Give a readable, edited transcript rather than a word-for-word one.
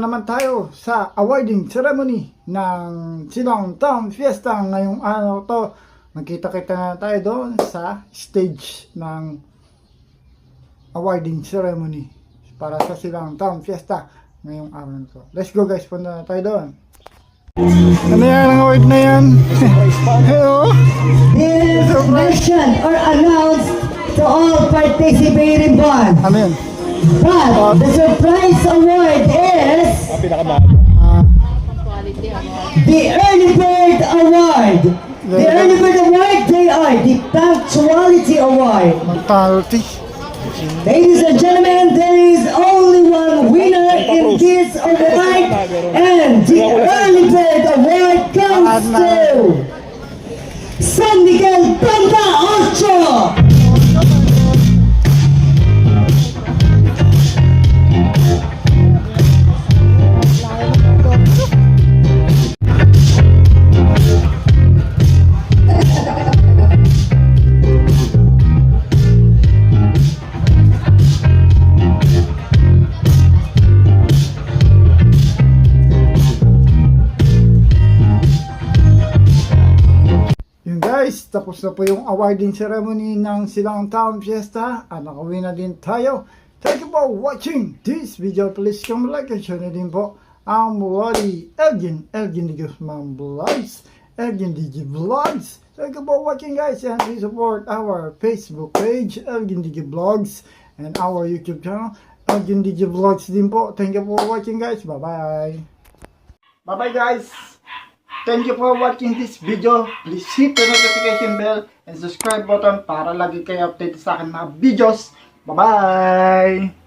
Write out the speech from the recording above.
na naman tayo sa awarding ceremony ng Silong Town Fiesta. Ngayong araw to, magkita-kita na tayo doon sa stage ng awarding ceremony para sa Silong Town Fiesta ngayong araw na to. Let's go guys, punta na tayo doon. Ano yan ang award na yan? Hello? This is mentioned or announced to all participating bonds. Ano yan? But the surprise award is the Early Bird Award. The Early Bird Award, they are the Punctuality Award. Mortality. Ladies and gentlemen, there is only one winner in this award, and the Early Bird Award comes to San Miguel Banda 8. Guys, tapos na po yung awarding ceremony ng Silong Town Fiesta at nakauwi na din tayo. Thank you for watching this video. Please come like and share na din po ang Wally Elgin de Guzman Vlogs, Elgin DG Vlogs. Thank you for watching guys, and please support our Facebook page Elgin DG Vlogs and our YouTube channel Elgin DG Vlogs din po. Thank you for watching guys. Bye bye. Bye bye guys. Thank you for watching this video. Please hit the notification bell and subscribe button para lagi kayo update sa akin mga videos. Bye-bye!